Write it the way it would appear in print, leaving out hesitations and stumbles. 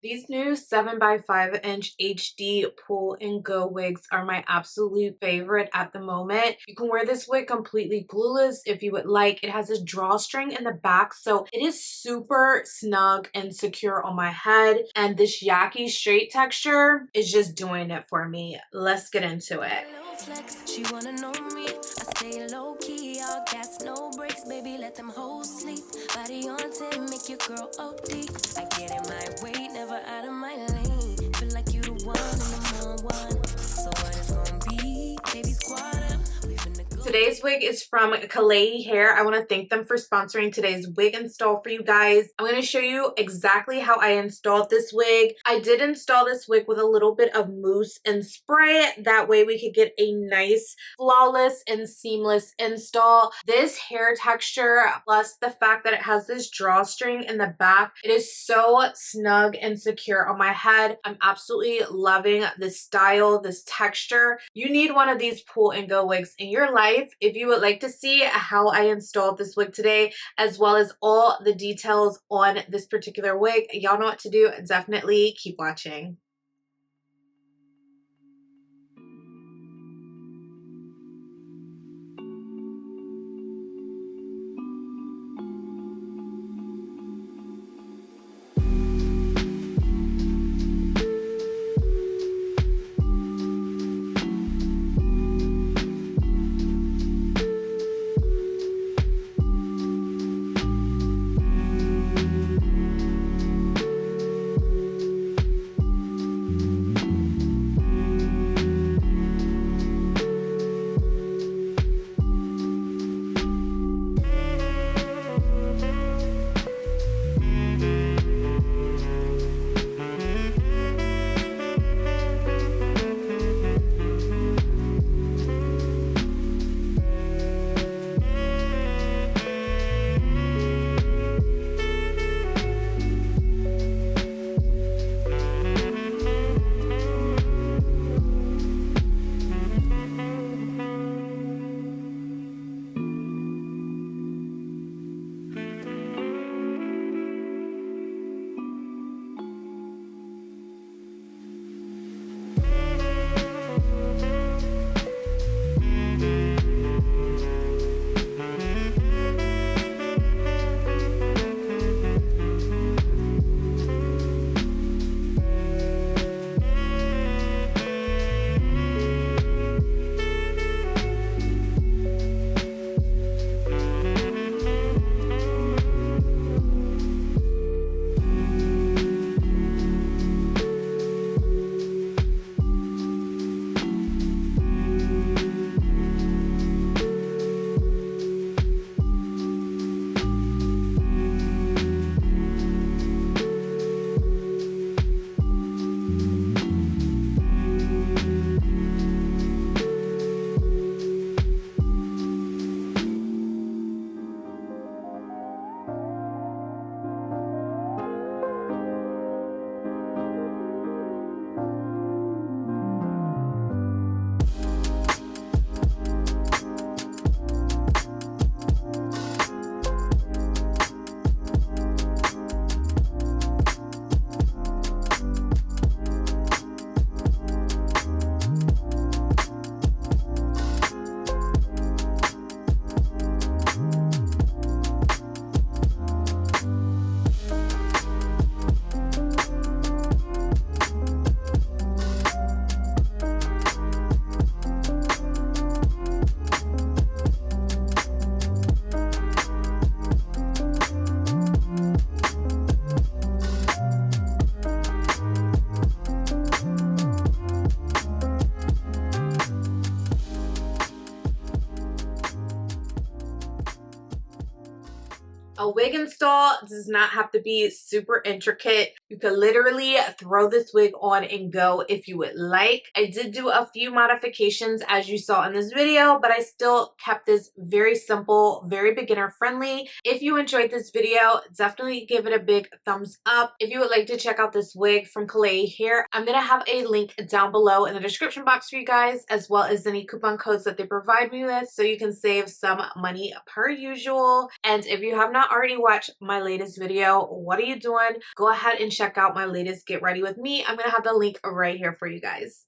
These new 7x5" HD pull-and-go wigs are my absolute favorite at the moment. You can wear this wig completely glueless if you would like. It has a drawstring in the back, so it is super snug and secure on my head. And this Yaki straight texture is just doing it for me. Let's get into it. She wanna know me. I stay low key, all gas, no brakes, baby. Let them hoes sleep. Body on 10, make your girl OD. I get in my way, never out of my lane. Feel like you the one and I'm on one. So what it's gonna be? Baby, squad up. We finna go. Today's wig is from Klaiyi Hair. I want to thank them for sponsoring today's wig install for you guys. I'm going to show you exactly how I installed this wig. I did install this wig with a little bit of mousse and spray. That way we could get a nice, flawless, and seamless install. This hair texture, plus the fact that it has this drawstring in the back, it is so snug and secure on my head. I'm absolutely loving this style, this texture. You need one of these pull-and-go wigs in your life. If you would like to see how I installed this wig today, as well as all the details on this particular wig, y'all know what to do. Definitely keep watching. A wig install does not have to be super intricate. You could literally throw this wig on and go if you would like. I did do a few modifications as you saw in this video, but I still kept this very simple, very beginner friendly. If you enjoyed this video, definitely give it a big thumbs up. If you would like to check out this wig from Klaiyi Hair, I'm going to have a link down below in the description box for you guys, as well as any coupon codes that they provide me with, so you can save some money per usual. And if you have not already watched my latest video, what are you doing? Go ahead and check out my latest Get Ready With Me. I'm going to have the link right here for you guys.